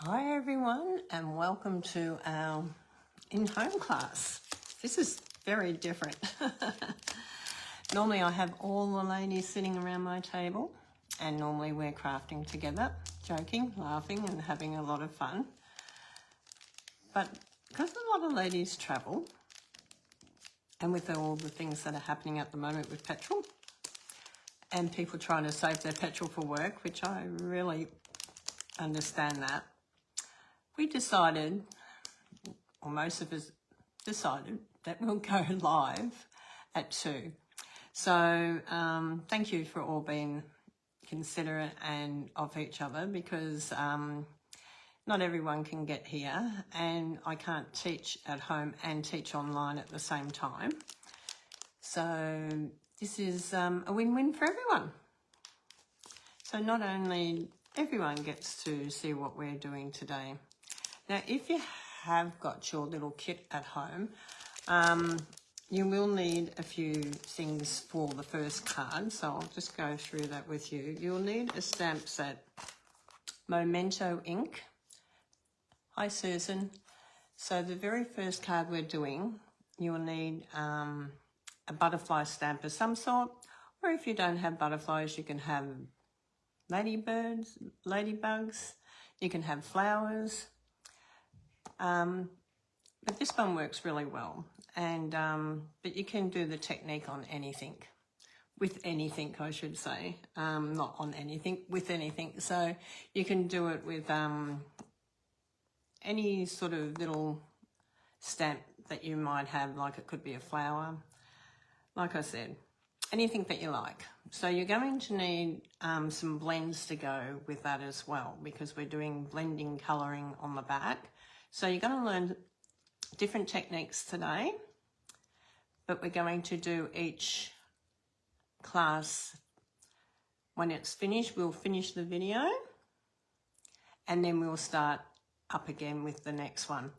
Hi everyone, and welcome to our in-home class. This is very different. Normally I have all the ladies sitting around my table, and normally we're crafting together, joking, laughing and having a lot of fun. But because a lot of ladies travel, and with all the things that are happening at the moment with petrol, and people trying to save their petrol for work, which I really understand that, we decided, or most of us decided, that we'll go live at 2. So thank you for all being considerate and of each other, because not everyone can get here, and I can't teach at home and teach online at the same time. So this is a win-win for everyone. So not only everyone gets to see what we're doing today. Now, if you have got your little kit at home, you will need a few things for the first card, so I'll just go through that with you. You'll need a stamp set, Memento ink. Hi, Susan. So the very first card we're doing, you'll need a butterfly stamp of some sort, or if you don't have butterflies, you can have ladybirds, ladybugs, you can have flowers. But this one works really well, and but you can do the technique on anything, with anything I should say, not on anything, with anything. So you can do it with any sort of little stamp that you might have, like it could be a flower, like I said, anything that you like. So you're going to need some blends to go with that as well, because we're doing blending colouring on the back. So you're going to learn different techniques today, but we're going to do each class. When it's finished, we'll finish the video, and then we'll start up again with the next one.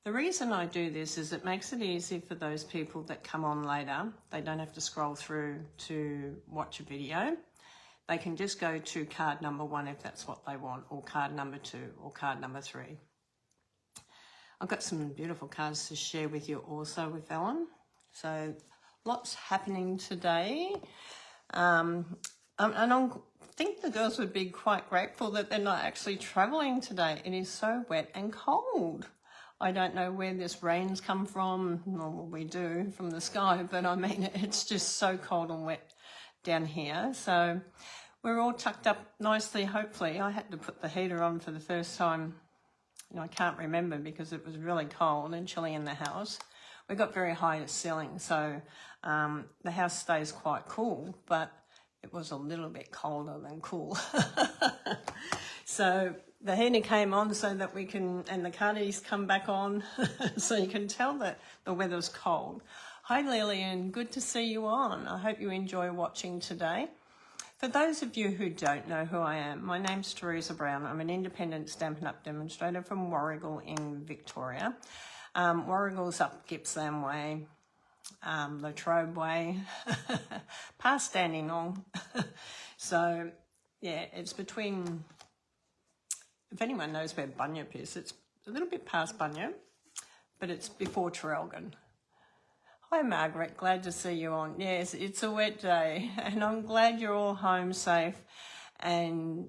The reason I do this is it makes it easy for those people that come on later. They don't have to scroll through to watch a video. They can just go to card number 1 if that's what they want, or card number 2, or card number 3. I've got some beautiful cards to share with you also with Vellum. So lots happening today. And I think the girls would be quite grateful that they're not actually travelling today. It is so wet and cold. I don't know where this rain's come from. Well, we do from the sky, but I mean, it's just so cold and wet down here. So we're all tucked up nicely, hopefully. I had to put the heater on for the first time. I can't remember, because it was really cold and chilly in the house. We got very high ceiling, so the house stays quite cool, but it was a little bit colder than cool. So the heater came on so that we can, and the cardies come back on, so you can tell that the weather's cold. Hi Lillian, good to see you on. I hope you enjoy watching today. For those of you who don't know who I am, my name's Teresa Brown. I'm an independent Stampin' Up! Demonstrator from Warragul in Victoria. Warragul's up Gippsland Way, Latrobe Way, past Dandenong. So, yeah, it's between, if anyone knows where Bunyip is, it's a little bit past Bunyip, but it's before Traralgon. Hi Margaret, glad to see you on. Yes, it's a wet day, and I'm glad you're all home safe and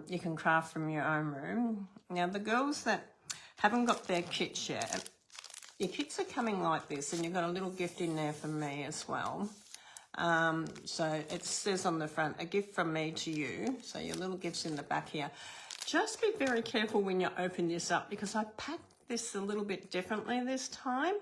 you can craft from your own room. Now the girls that haven't got their kits yet, your kits are coming like this, and you've got a little gift in there for me as well. So it says on the front, a gift from me to you. So your little gift's in the back here. Just be very careful when you open this up, because I packed this a little bit differently this time.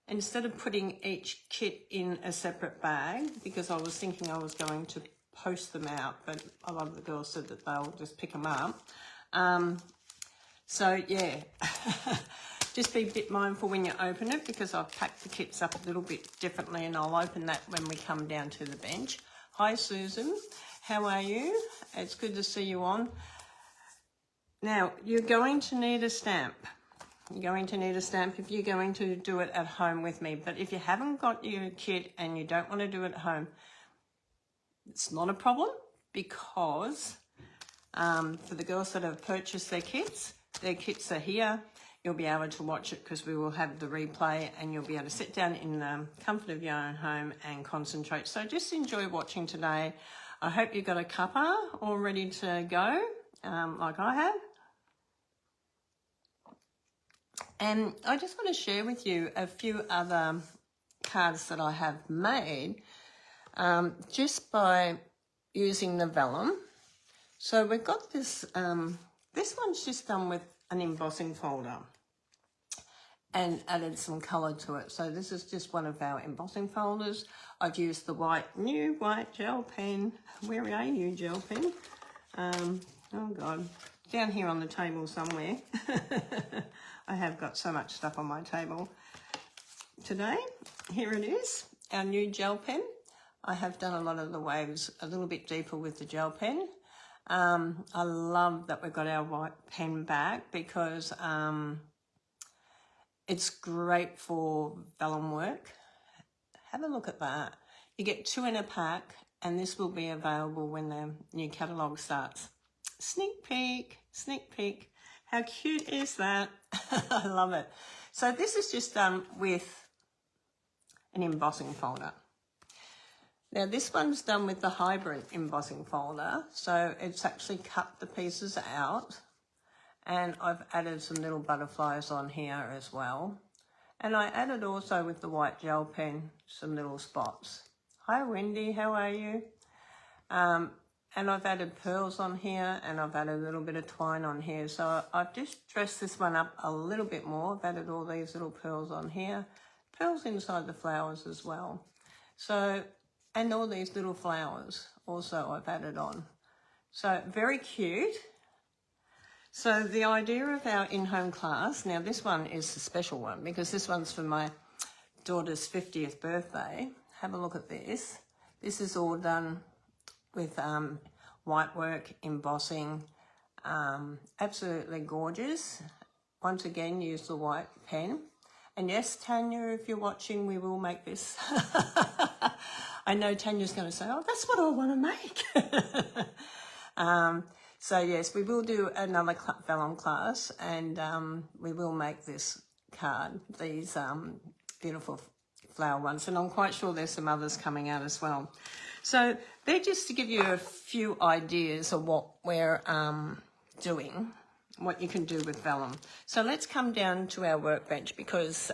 Instead of putting each kit in a separate bag, because I was thinking I was going to post them out, but a lot of the girls said that they'll just pick them up. So yeah, just be a bit mindful when you open it, because I've packed the kits up a little bit differently, and I'll open that when we come down to the bench. Hi Susan, how are you? It's good to see you on. Now, you're going to need a stamp. You're going to need a stamp if you're going to do it at home with me. But if you haven't got your kit and you don't want to do it at home, it's not a problem, because for the girls that have purchased their kits, their kits are here. You'll be able to watch it because we will have the replay, and you'll be able to sit down in the comfort of your own home and concentrate. So just enjoy watching today. I hope you've got a cuppa all ready to go, like I have. And I just want to share with you a few other cards that I have made just by using the vellum. So we've got this, this one's just done with an embossing folder and added some colour to it. So this is just one of our embossing folders. I've used the new white gel pen. Where are you, gel pen? Oh God, down here on the table somewhere. I have got so much stuff on my table today. Here it is, our new gel pen. I have done a lot of the waves a little bit deeper with the gel pen. I love that we've got our white pen back because it's great for vellum work. Have a look at that. You get 2 in a pack, and this will be available when the new catalogue starts. Sneak peek, sneak peek. How cute is that? I love it. So this is just done with an embossing folder. Now this one's done with the hybrid embossing folder, so it's actually cut the pieces out, and I've added some little butterflies on here as well. And I added also with the white gel pen some little spots. Hi Wendy, how are you? And I've added pearls on here, and I've added a little bit of twine on here. So I've just dressed this one up a little bit more. I've added all these little pearls on here, pearls inside the flowers as well. So, and all these little flowers also I've added on. So very cute. So the idea of our in-home class, now this one is a special one because this one's for my daughter's 50th birthday. Have a look at this. This is all done with white work, embossing, absolutely gorgeous. Once again, use the white pen. And yes, Tanya, if you're watching, we will make this. I know Tanya's going to say, oh, that's what I want to make. So yes, we will do another vellum class, and we will make this card, these beautiful flower ones, and I'm quite sure there's some others coming out as well. So they're just to give you a few ideas of what we're doing, what you can do with vellum. So let's come down to our workbench because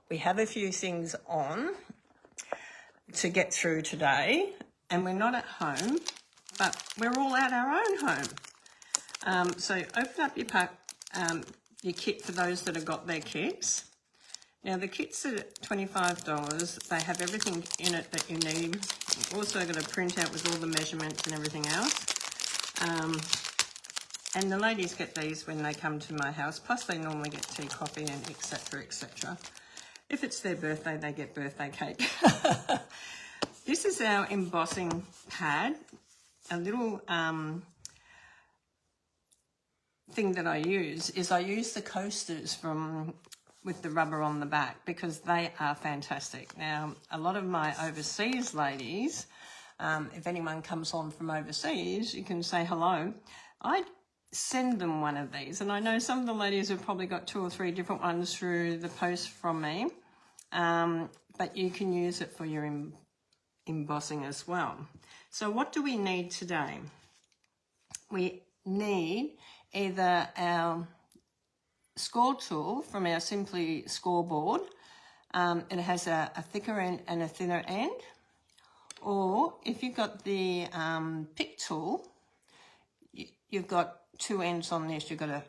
we have a few things on to get through today, and we're not at home, but we're all at our own home. So open up your pack, your kit for those that have got their kits. Now the kits are $25. They have everything in it that you need. You've also got a printout with all the measurements and everything else. And the ladies get these when they come to my house. Plus they normally get tea, coffee, and etc., etc. If it's their birthday, they get birthday cake. This is our embossing pad. A little thing that I use is I use the coasters with the rubber on the back because they are fantastic. Now, a lot of my overseas ladies, if anyone comes on from overseas, you can say hello. I send them one of these, and I know some of the ladies have probably got 2 or 3 different ones through the post from me, but you can use it for your embossing as well. So what do we need today? We need either our score tool from our Simply scoreboard. It has a thicker end and a thinner end. Or if you've got the pick tool, you've got 2 ends on this. You've got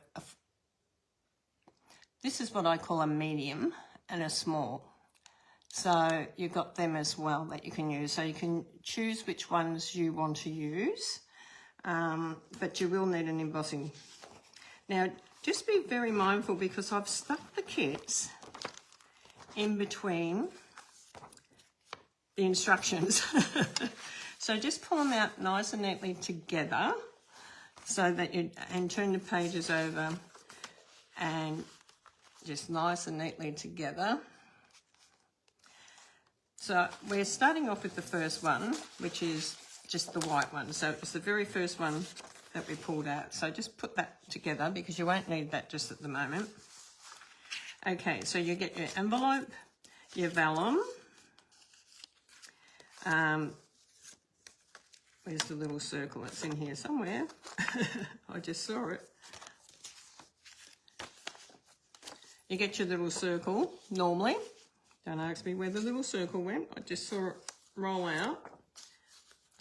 this is what I call a medium and a small. So you've got them as well that you can use. So you can choose which ones you want to use, but you will need an embossing. Now, just be very mindful because I've stuck the kits in between the instructions. So just pull them out nice and neatly together so that and turn the pages over and just nice and neatly together. So we're starting off with the first one, which is just the white one. So it's the very first one that we pulled out. So just put that together because you won't need that just at the moment. Okay, so you get your envelope, your vellum. Where's the little circle? It's in here somewhere. I just saw it. You get your little circle normally. Don't ask me where the little circle went. I just saw it roll out.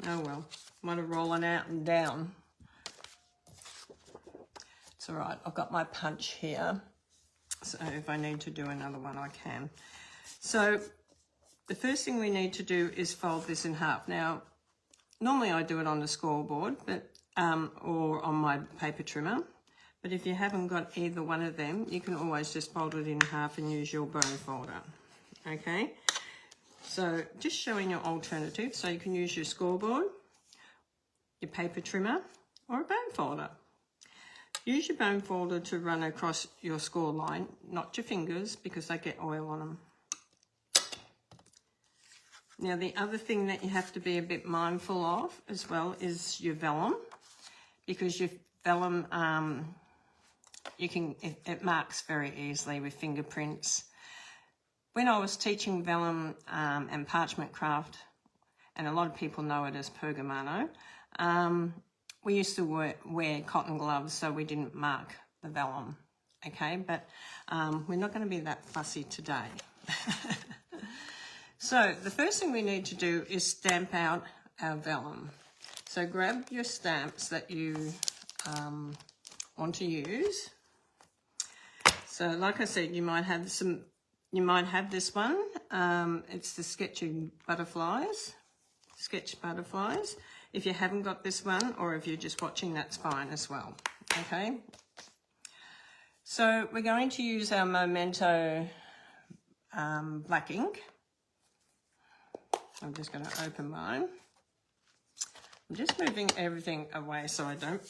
Oh well, might have rollen out and down. It's all right. I've got my punch here. So if I need to do another one, I can. So the first thing we need to do is fold this in half. Now, normally I do it on the scoreboard, but or on my paper trimmer. But if you haven't got either one of them, you can always just fold it in half and use your bone folder. Okay? So just showing your alternatives. So you can use your scoreboard, your paper trimmer, or a bone folder. Use your bone folder to run across your score line, not your fingers, because they get oil on them. Now, the other thing that you have to be a bit mindful of as well is your vellum, because your vellum, it marks very easily with fingerprints. When I was teaching vellum and parchment craft, and a lot of people know it as pergamano, we used to wear cotton gloves so we didn't mark the vellum, okay? But we're not going to be that fussy today. So the first thing we need to do is stamp out our vellum. So grab your stamps that you want to use. So like I said, you might have this one. It's the sketch butterflies. If you haven't got this one, or if you're just watching, that's fine as well. Okay. So we're going to use our Memento black ink. I'm just going to open mine. I'm just moving everything away so I don't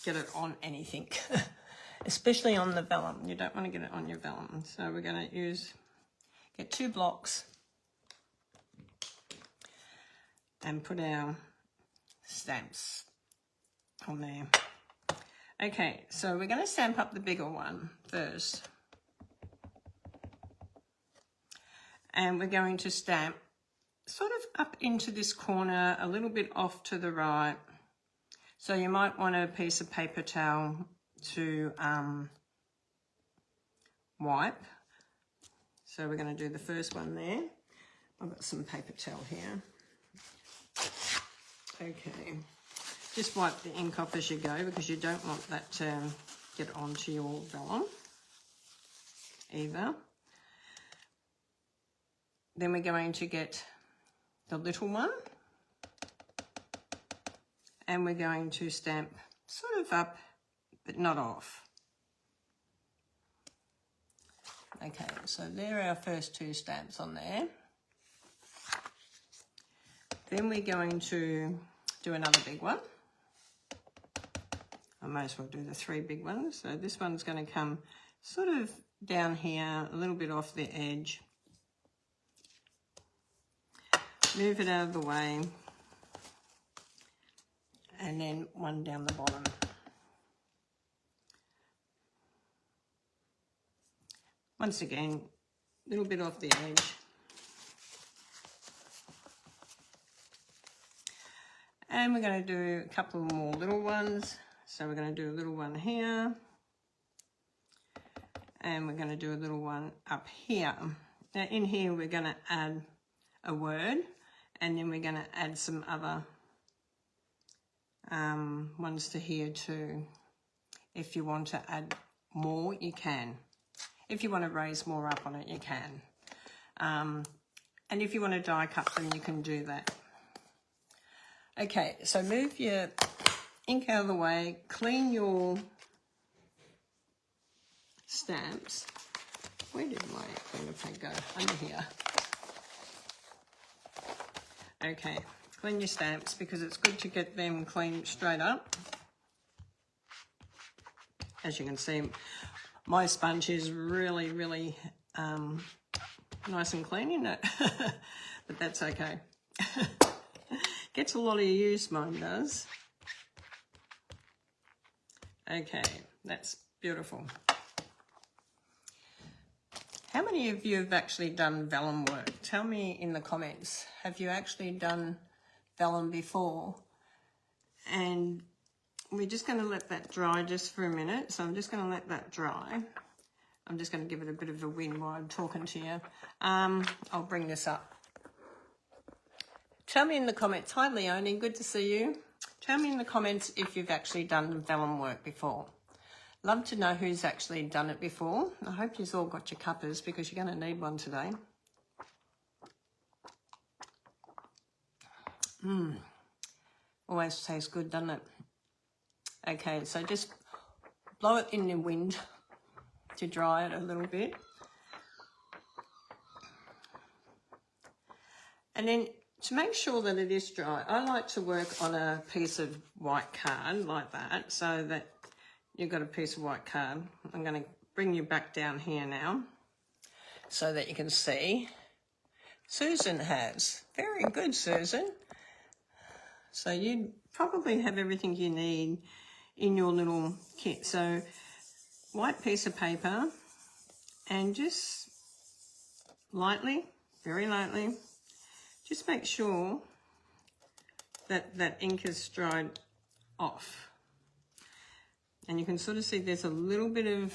get it on anything, especially on the vellum. You don't want to get it on your vellum. So we're going to get 2 blocks and put our stamps on there. Okay, so we're going to stamp up the bigger one first. And we're going to stamp sort of up into this corner, a little bit off to the right. So you might want a piece of paper towel to wipe. So we're going to do the first one there. I've got some paper towel here. Okay, just wipe the ink off as you go because you don't want that to get onto your vellum either. Then we're going to get the little one and we're going to stamp sort of up but not off. Okay, so there are our first 2 stamps on there. Then we're going to do another big one. I might as well do the 3 big ones. So this one's going to come sort of down here, a little bit off the edge. Move it out of the way. And then one down the bottom. Once again, a little bit off the edge. And we're going to do a couple more little ones. So we're going to do a little one here. And we're going to do a little one up here. Now in here we're going to add a word. And then we're going to add some other ones to here too. If you want to add more, you can. If you want to raise more up on it, you can. And if you want to die cut them, you can do that. Okay, so move your ink out of the way, clean your stamps. Where did my cleaner pad go? Under here. Okay, clean your stamps because it's good to get them clean straight up. As you can see, my sponge is really, really nice and clean, isn't it? But that's okay. Gets a lot of use, mine does. Okay, that's beautiful. How many of you have actually done vellum work? Tell me in the comments. Have you actually done vellum before? And we're just going to let that dry just for a minute. So I'm just going to let that dry. I'm just going to give it a bit of a wind while I'm talking to you. I'll bring this up. Tell me in the comments. Hi, Leonie. Good to see you. Tell me in the comments if you've actually done vellum work before. Love to know who's actually done it before. I hope you've all got your cuppers because you're going to need one today. Always tastes good, doesn't it? Okay, so just blow it in the wind to dry it a little bit. And then to make sure that it is dry, I like to work on a piece of white card like that, so that you've got a piece of white card. I'm going to bring you back down here now so that you can see. Susan has. Very good, Susan. So you probably have everything you need in your little kit. So white piece of paper, and just lightly, very lightly, just make sure that that ink is dried off. And you can sort of see there's a little bit of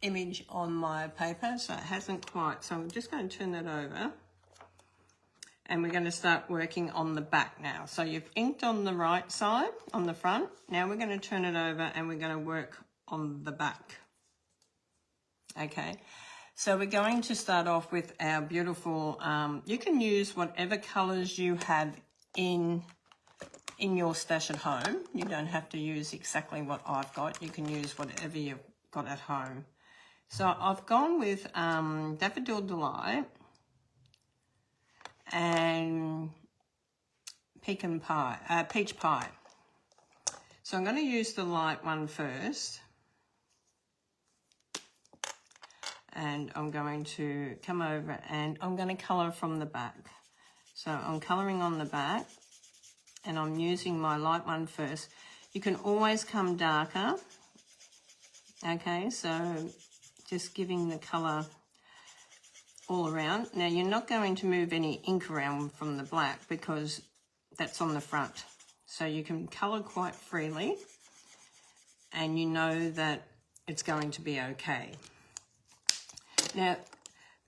image on my paper, so it hasn't quite. So I'm just going to turn that over. And we're going to start working on the back now. So you've inked on the right side, on the front. Now we're going to turn it over and we're going to work on the back. Okay, so we're going to start off with our beautiful, you can use whatever colours you have in your stash at home. You don't have to use exactly what I've got. You can use whatever you've got at home. So I've gone with Daffodil Delight and peach pie. So I'm going to use the light one first, and I'm going to come over and I'm going to colour from the back. So I'm colouring on the back and I'm using my light one first. You can always come darker. Okay, so just giving the colour all around. Now you're not going to move any ink around from the black because that's on the front. So you can colour quite freely and you know that it's going to be okay. Now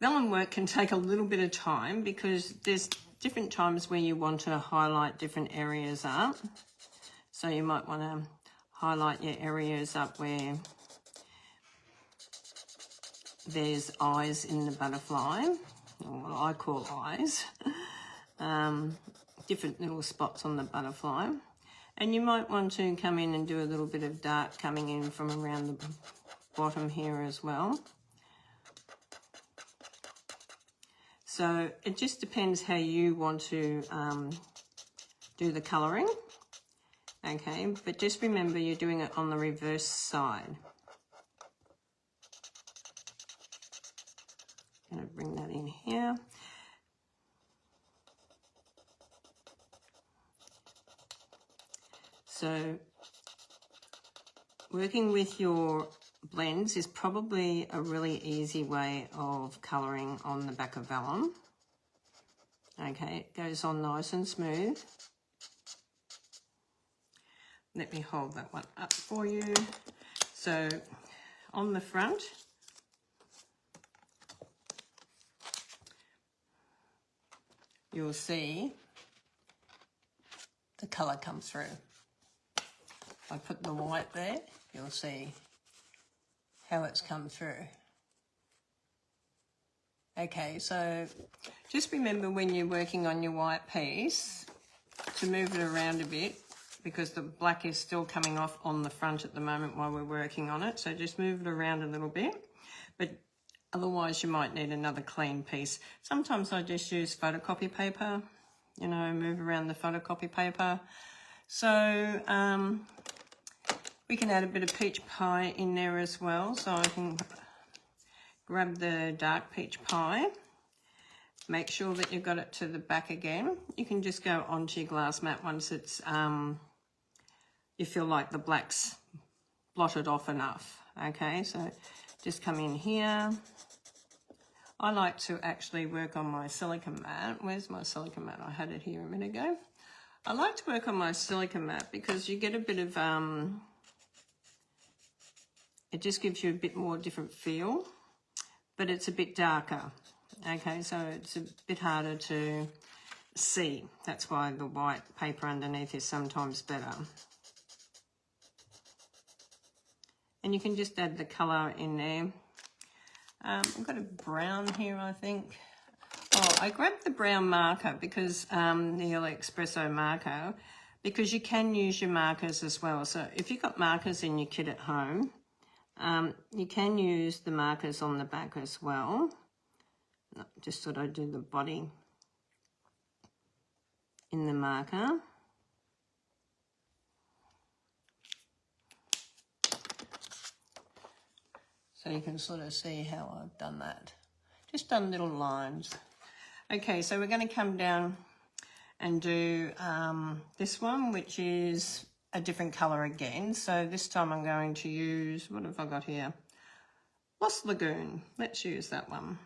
vellum work can take a little bit of time because there's different times where you want to highlight different areas up. So you might want to highlight your areas up where there's eyes in the butterfly, or what I call eyes, different little spots on the butterfly. And you might want to come in and do a little bit of dark coming in from around the bottom here as well. So it just depends how you want to do the colouring. Okay, but just remember you're doing it on the reverse side. Going to bring that in here. So working with your blends is probably a really easy way of colouring on the back of vellum. Okay, it goes on nice and smooth. Let me hold that one up for you. So on the front, you'll see the colour comes through. I put the white there, you'll see how it's come through. Okay, so just remember when you're working on your white piece to move it around a bit because the black is still coming off on the front at the moment while we're working on it. So just move it around a little bit, but otherwise you might need another clean piece. Sometimes I just use photocopy paper, you know, move around the photocopy paper. So we can add a bit of peach pie in there as well. So I can grab the dark peach pie, make sure that you've got it to the back again. You can just go onto your glass mat once it's, you feel like the black's blotted off enough. Okay, so just come in here. I like to actually work on my silicone mat. Where's my silicone mat? I had it here a minute ago. I like to work on my silicone mat because you get a bit of, it just gives you a bit more different feel, but it's a bit darker. Okay, so it's a bit harder to see. That's why the white paper underneath is sometimes better. And you can just add the colour in there. I've got a brown here, I think. Oh, I grabbed the brown marker because the Espresso marker, because you can use your markers as well. So if you've got markers in your kit at home, you can use the markers on the back as well. Just thought I'd do the body in the marker. So you can sort of see how I've done that. Just done little lines. Okay, so we're going to come down and do this one, which is a different colour again. So this time I'm going to use, what have I got here? Lost Lagoon. Let's use that one.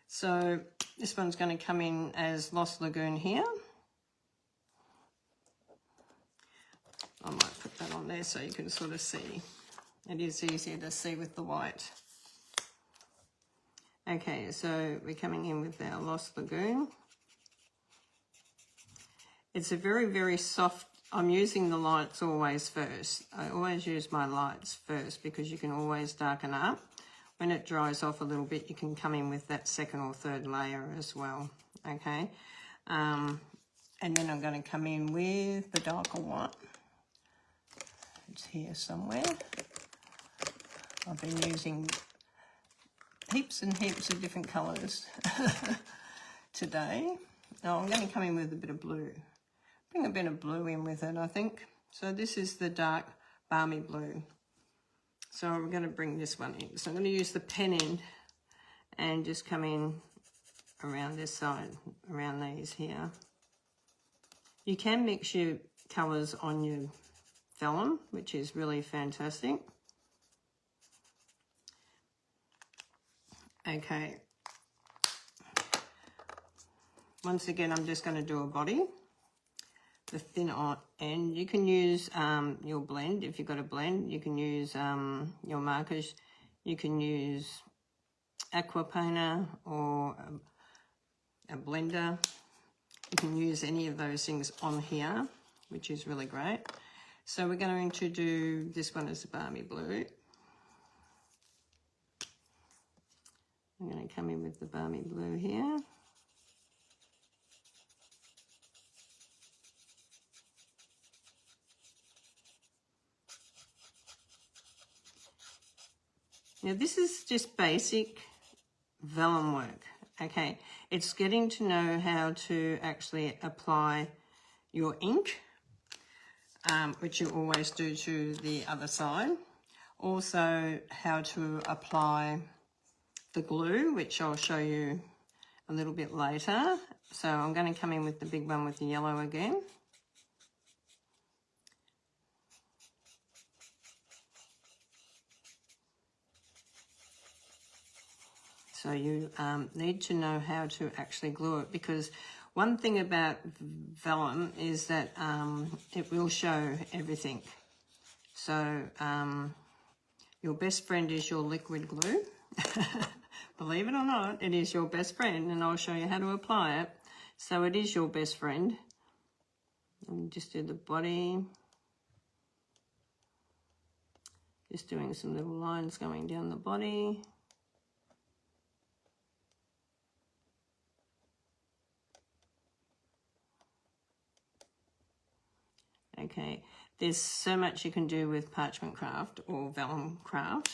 So this one's going to come in as Lost Lagoon here. I might put that on there so you can sort of see. It is easier to see with the white. Okay, so we're coming in with our Lost Lagoon. It's a very, very soft, I'm using the lights always first. I always use my lights first because you can always darken up. When it dries off a little bit, you can come in with that second or third layer as well, okay? And then I'm going to come in with the darker one. It's here somewhere. I've been using heaps and heaps of different colours today. Now I'm going to come in with a bit of blue. Bring a bit of blue in with it, I think. So this is the dark balmy blue. So I'm going to bring this one in. So I'm going to use the pen end and just come in around this side, around these here. You can mix your colours on your vellum, which is really fantastic. Okay. Once again, I'm just going to do a body. The thin end. You can use your blend. If you've got a blend, you can use your markers. You can use aqua painter or a blender. You can use any of those things on here, which is really great. So we're going to do this one as a balmy blue. I'm going to come in with the balmy blue here. Now this is just basic vellum work, okay? It's getting to know how to actually apply your ink, which you always do to the other side. Also how to apply the glue, which I'll show you a little bit later. So I'm going to come in with the big one with the yellow again. So you need to know how to actually glue it, because one thing about vellum is that it will show everything. So your best friend is your liquid glue. Believe it or not, it is your best friend, and I'll show you how to apply it. So it is your best friend. And just do the body. Just doing some little lines going down the body. Okay, there's so much you can do with parchment craft or vellum craft.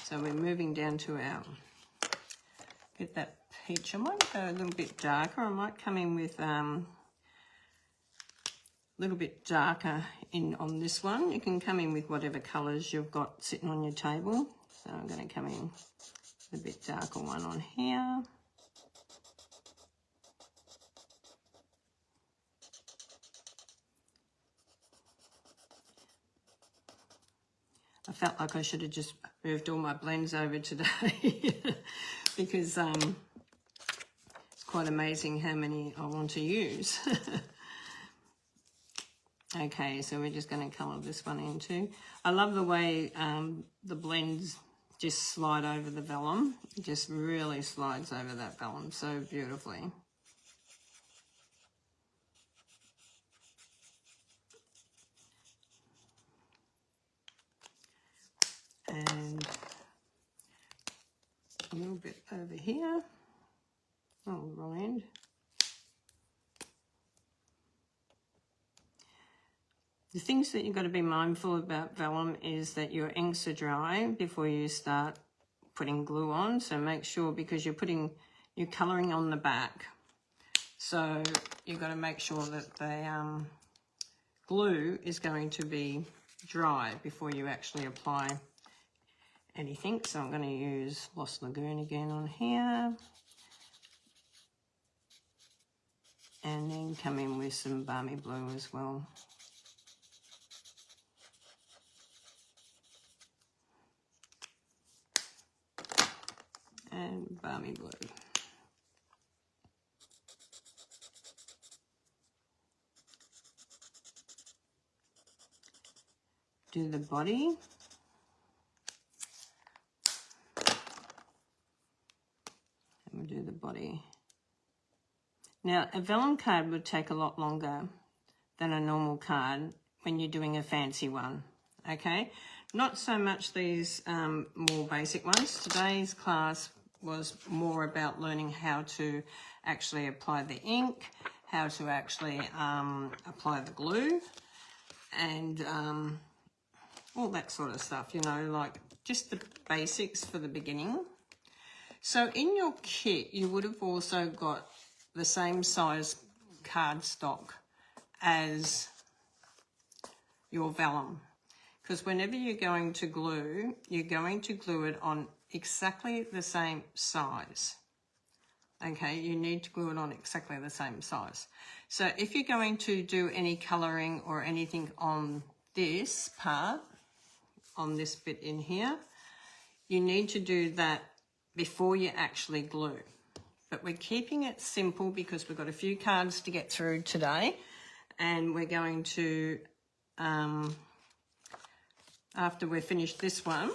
So we're moving down to our, get that peach. I might go a little bit darker. I might come in with a little bit darker in on this one. You can come in with whatever colours you've got sitting on your table. So I'm going to come in with a bit darker one on here. I felt like I should have just moved all my blends over today because it's quite amazing how many I want to use. Okay, so we're just going to colour this one in too. I love the way the blends just slide over the vellum. It just really slides over that vellum so beautifully. And a little bit over here. Oh, wrong end. The things that you've got to be mindful about vellum is that your inks are dry before you start putting glue on. So make sure, because you're colouring on the back. So you've got to make sure that the glue is going to be dry before you actually apply anything. So I'm going to use Lost Lagoon again on here. And then come in with some Balmy Blue as well. And Balmy Blue. Do the body. And we'll do the body. Now, a vellum card would take a lot longer than a normal card when you're doing a fancy one, okay? Not so much these more basic ones. Today's class was more about learning how to actually apply the ink, how to actually apply the glue, and all that sort of stuff, you know, like just the basics for the beginning. So in your kit, you would have also got the same size cardstock as your vellum, because whenever you're going to glue it on exactly the same size. Okay, you need to glue it on exactly the same size. So if you're going to do any colouring or anything on this part, on this bit in here, you need to do that before you actually glue. But we're keeping it simple because we've got a few cards to get through today, and we're going to, after we've finished this one,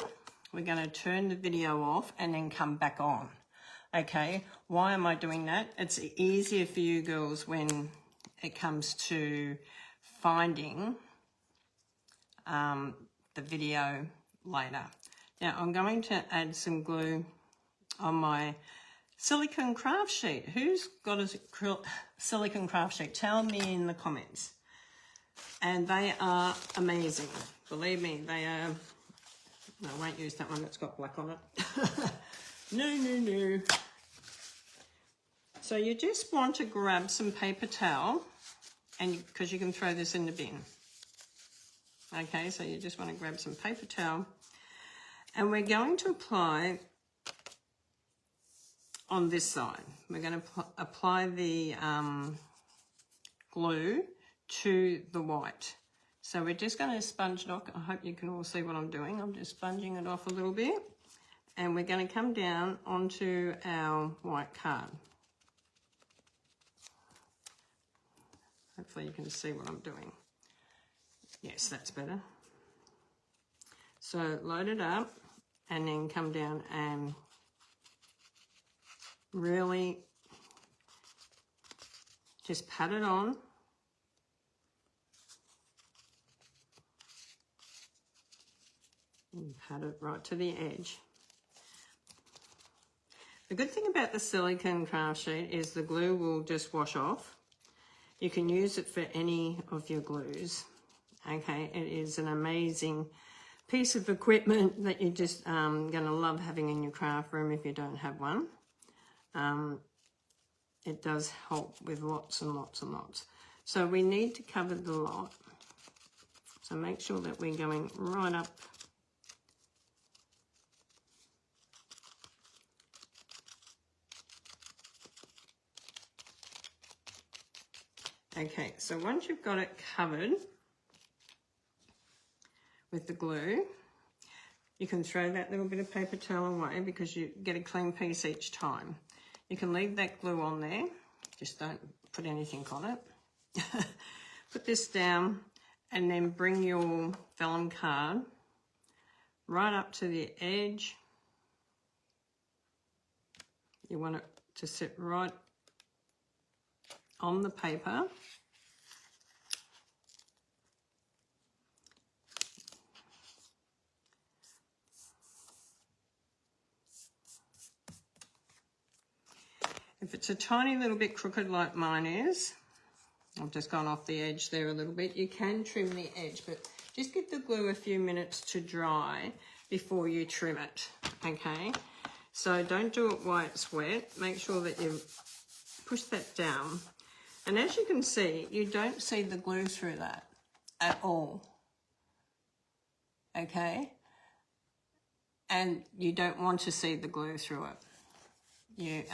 we're going to turn the video off and then come back on. Okay, why am I doing that? It's easier for you girls when it comes to finding the video later. Now I'm going to add some glue on my silicone craft sheet. Who's got a silicone craft sheet? Tell me in the comments. And they are amazing. Believe me, they are. No, I won't use that one that's got black on it. No. So you just want to grab some paper towel, and because you can throw this in the bin. Okay, so you just want to grab some paper towel, and we're going to apply on this side. We're going to apply the glue to the white. So we're just going to sponge it off. I hope you can all see what I'm doing. I'm just sponging it off a little bit. And we're going to come down onto our white card. Hopefully you can see what I'm doing. Yes, that's better. So load it up and then come down and really just pat it on. And pat it right to the edge. The good thing about the silicone craft sheet is the glue will just wash off. You can use it for any of your glues. Okay, it is an amazing piece of equipment that you're just going to love having in your craft room if you don't have one. It does help with lots and lots and lots. So we need to cover the lot. So make sure that we're going right up. Okay, so once you've got it covered with the glue, You can throw that little bit of paper towel away because you get a clean piece each time. You can leave that glue on there, just don't put anything on it. Put this down and then bring your vellum card right up to the edge. You want it to sit right on the paper. If it's a tiny little bit crooked like mine is, I've just gone off the edge there a little bit, you can trim the edge, but just give the glue a few minutes to dry before you trim it, okay? So don't do it while it's wet. Make sure that you push that down. And as you can see, you don't see the glue through that at all, okay? And you don't want to see the glue through it. You've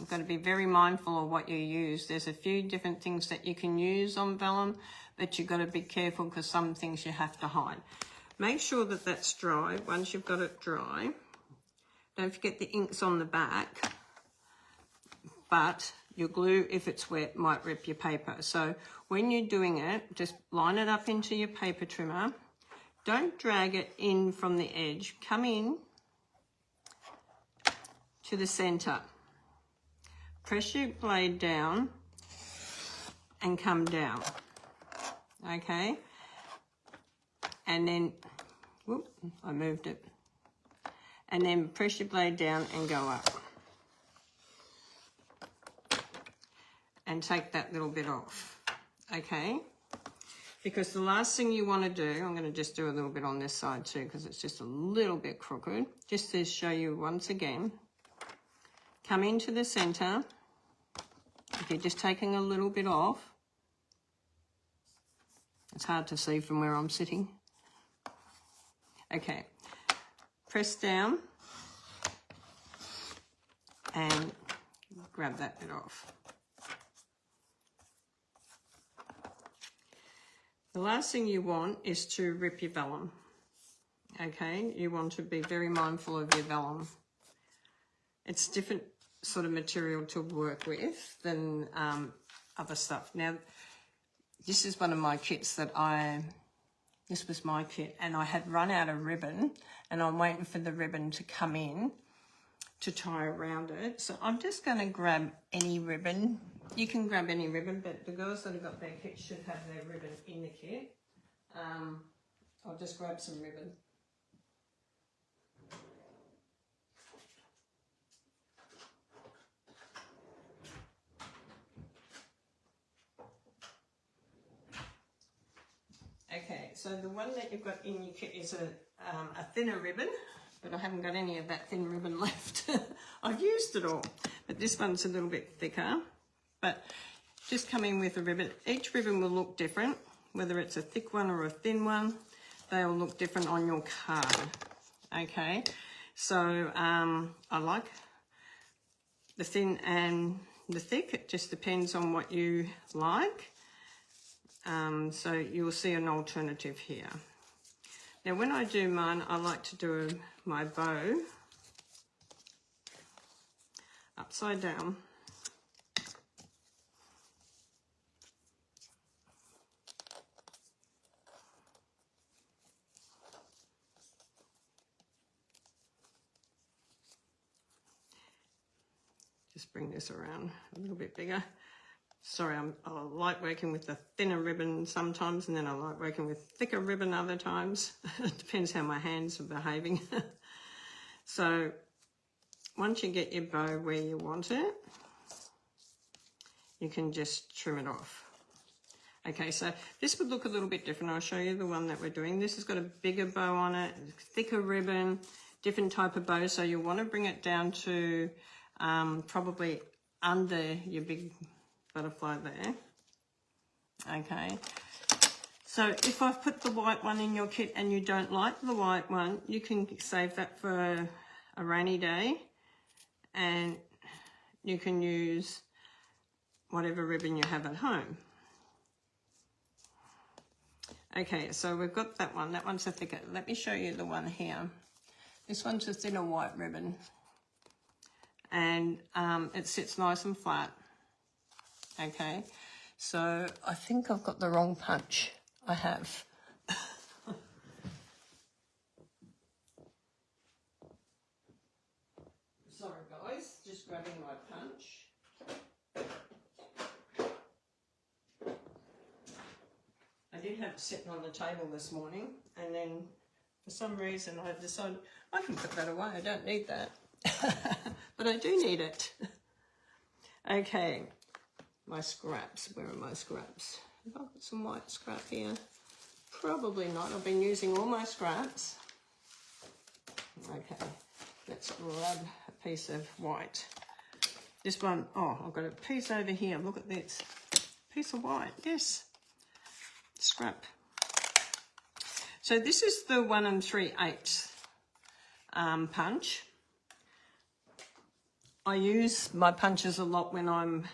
got to be very mindful of what you use. There's a few different things that you can use on vellum, but you've got to be careful because some things you have to hide. Make sure that that's dry. Once you've got it dry, don't forget the ink's on the back, but your glue, if it's wet, might rip your paper. So when you're doing it, just line it up into your paper trimmer. Don't drag it in from the edge. Come in to the center. Press your blade down and come down, okay? And then, whoop, I moved it. And then press your blade down and go up. And take that little bit off, okay? Because the last thing you want to do, I'm going to just do a little bit on this side too because it's just a little bit crooked. Just to show you once again, come into the center. If you're just taking a little bit off, it's hard to see from where I'm sitting. Okay, press down and grab that bit off. The last thing you want is to rip your vellum, okay? You want to be very mindful of your vellum. It's different sort of material to work with than other stuff. Now, this is one of my kits that this was my kit, and I had run out of ribbon, and I'm waiting for the ribbon to come in to tie around it. So I'm just going to grab any ribbon. You can grab any ribbon, but the girls that have got their kit should have their ribbon in the kit. I'll just grab some ribbon. Okay, so the one that you've got in your kit is a thinner ribbon, but I haven't got any of that thin ribbon left. I've used it all, but this one's a little bit thicker. But just come in with a ribbon. Each ribbon will look different, whether it's a thick one or a thin one. They will look different on your card, okay? So I like the thin and the thick. It just depends on what you like. So you'll see an alternative here. Now when I do mine, I like to do my bow upside down. Just bring this around a little bit bigger. Sorry, I like working with the thinner ribbon sometimes, and then I like working with thicker ribbon other times. It depends how my hands are behaving. So once you get your bow where you want it, you can just trim it off. Okay, so this would look a little bit different. I'll show you the one that we're doing. This has got a bigger bow on it, thicker ribbon, different type of bow. So you'll want to bring it down to probably under your big butterfly there. Okay, so if I've put the white one in your kit and you don't like the white one, you can save that for a rainy day, and you can use whatever ribbon you have at home. Okay, so we've got that one. That one's a thicker. Let me show you the one here. This one's a thinner white ribbon, and it sits nice and flat. Okay, so I think I've got the wrong punch. I have. Sorry guys, just grabbing my punch. I did have it sitting on the table this morning, and then for some reason I decided I can put that away, I don't need that. But I do need it. Okay, my scraps, where are my scraps? Have I got some white scrap here? Probably not, I've been using all my scraps. Okay, let's grab a piece of white. This one, oh, I've got a piece over here, look at this. Piece of white, yes. Scrap. So this is the 1 3/8 punch. I use my punches a lot when I'm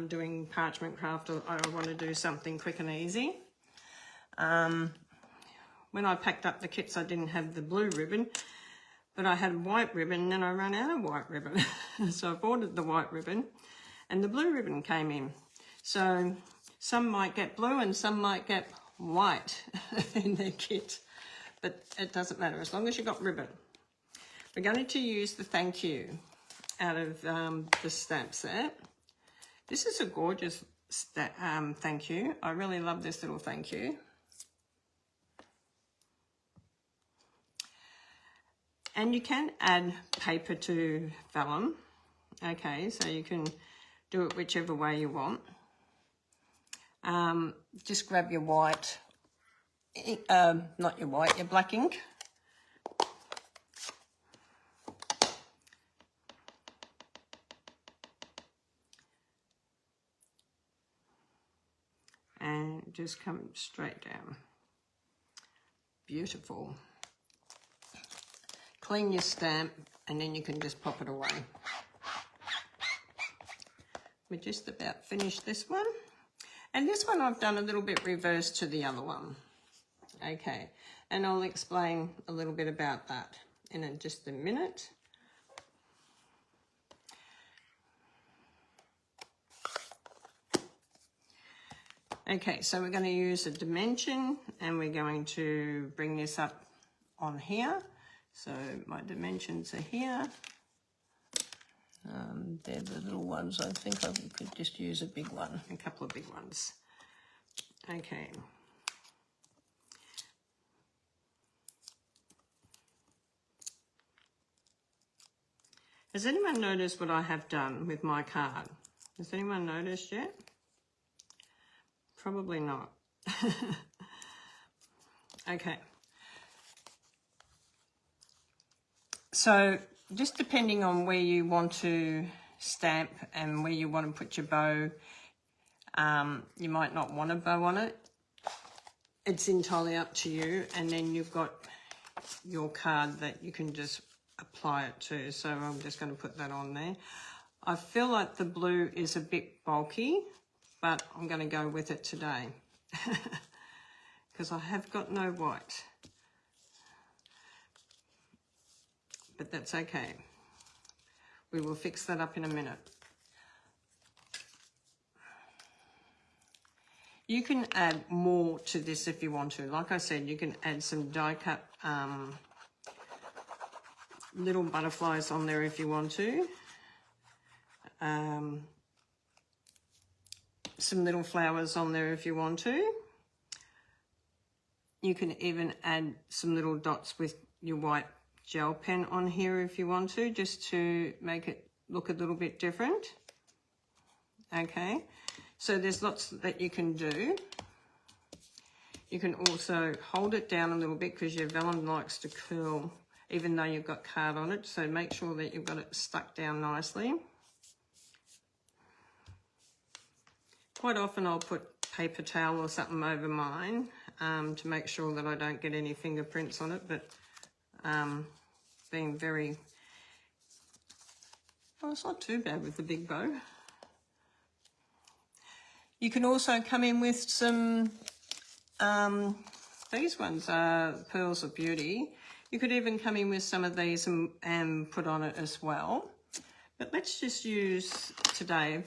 doing parchment craft, or I want to do something quick and easy. When I packed up the kits, I didn't have the blue ribbon, but I had white ribbon, and then I ran out of white ribbon. So I ordered the white ribbon, and the blue ribbon came in. So some might get blue and some might get white in their kit, but it doesn't matter as long as you've got ribbon. We're going to use the thank you out of the stamp set. This is a gorgeous thank you. I really love this little thank you. And you can add paper to vellum. Okay, so you can do it whichever way you want. Just grab your white, not your white, your black ink. And just come straight down. Beautiful. Clean your stamp, and then you can just pop it away. We're just about finished this one. And this one I've done a little bit reverse to the other one. Okay, and I'll explain a little bit about that in just a minute. Okay, so we're going to use a dimension, and we're going to bring this up on here. So my dimensions are here. They're the little ones. I think I could just use a big one, a couple of big ones. Okay. Has anyone noticed what I have done with my card? Has anyone noticed yet? Probably not. Okay. So just depending on where you want to stamp and where you want to put your bow, you might not want a bow on it. It's entirely up to you. And then you've got your card that you can just apply it to. So I'm just going to put that on there. I feel like the blue is a bit bulky, but I'm going to go with it today because I have got no white. But that's okay. We will fix that up in a minute. You can add more to this if you want to. Like I said, you can add some die cut little butterflies on there if you want to. Some little flowers on there if you want to. You can even add some little dots with your white gel pen on here if you want to, just to make it look a little bit different. Okay, so there's lots that you can do. You can also hold it down a little bit because your vellum likes to curl even though you've got card on it, so make sure that you've got it stuck down nicely. Quite often I'll put paper towel or something over mine to make sure that I don't get any fingerprints on it, but being very, well, it's not too bad with the big bow. You can also come in with some These ones are Pearls of Beauty. You could even come in with some of these and put on it as well. But let's just use today,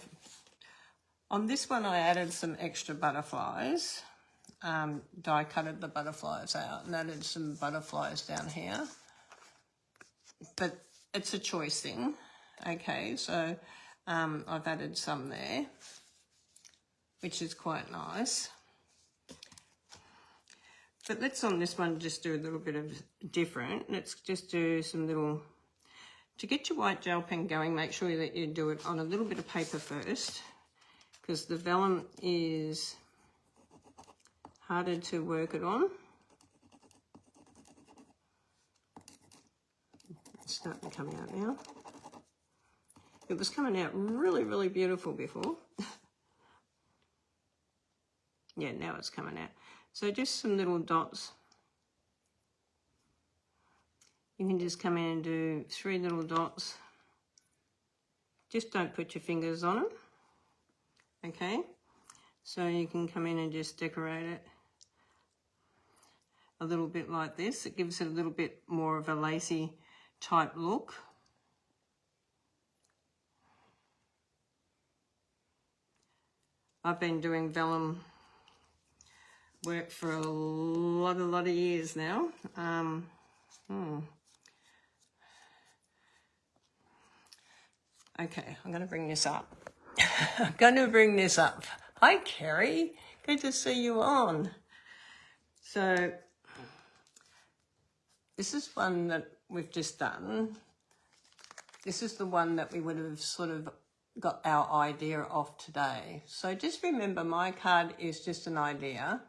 on this one I added some extra butterflies. Die cutted the butterflies out and added some butterflies down here. But it's a choice thing. Okay, so I've added some there, which is quite nice. But let's on this one just do a little bit of different. Let's just do some little, to get your white gel pen going, make sure that you do it on a little bit of paper first, because the vellum is harder to work it on. It's starting to come out now. It was coming out really, really beautiful before. Yeah, now it's coming out. So just some little dots. You can just come in and do 3 little dots. Just don't put your fingers on them. Okay, so you can come in and just decorate it a little bit like this. It gives it a little bit more of a lacy type look. I've been doing vellum work for a lot of years now. Okay, I'm going to bring this up. I'm going to bring this up. Hi, Kerry. Good to see you on. So this is one that we've just done. This is the one that we would have sort of got our idea of today. So just remember, my card is just an idea.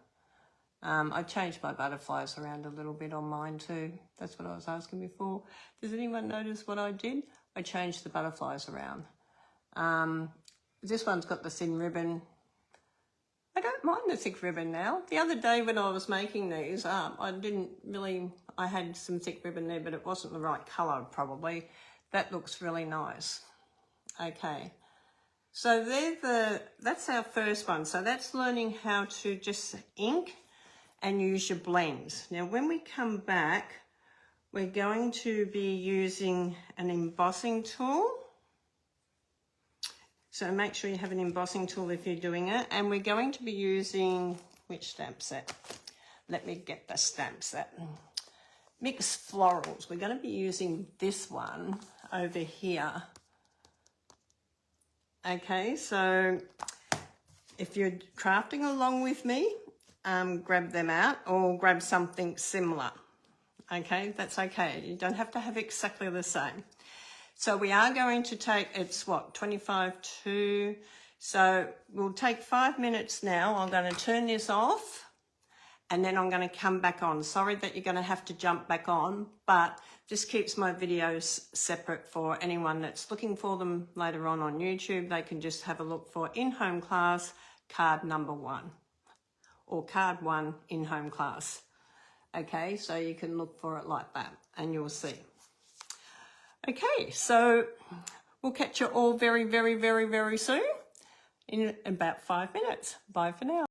I changed my butterflies around a little bit on mine too. That's what I was asking before. Does anyone notice what I did? I changed the butterflies around. This one's got the thin ribbon. I don't mind the thick ribbon now. The other day when I was making these, I had some thick ribbon there, but it wasn't the right colour probably. That looks really nice. Okay, so that's our first one. So that's learning how to just ink and use your blends. Now when we come back, we're going to be using an embossing tool. So make sure you have an embossing tool if you're doing it. And we're going to be using, which stamp set? Let me get the stamp set. Mixed Florals. We're going to be using this one over here. Okay, so if you're crafting along with me, grab them out or grab something similar. Okay, that's okay. You don't have to have exactly the same. So we are going to take, it's what, 25 to, so we'll take 5 minutes now. I'm going to turn this off and then I'm going to come back on. Sorry that you're going to have to jump back on, but this keeps my videos separate for anyone that's looking for them later on YouTube. They can just have a look for in-home class card number 1 or card 1 in-home class. Okay, so you can look for it like that and you'll see. Okay, so we'll catch you all very, very, very, very soon in about 5 minutes. Bye for now.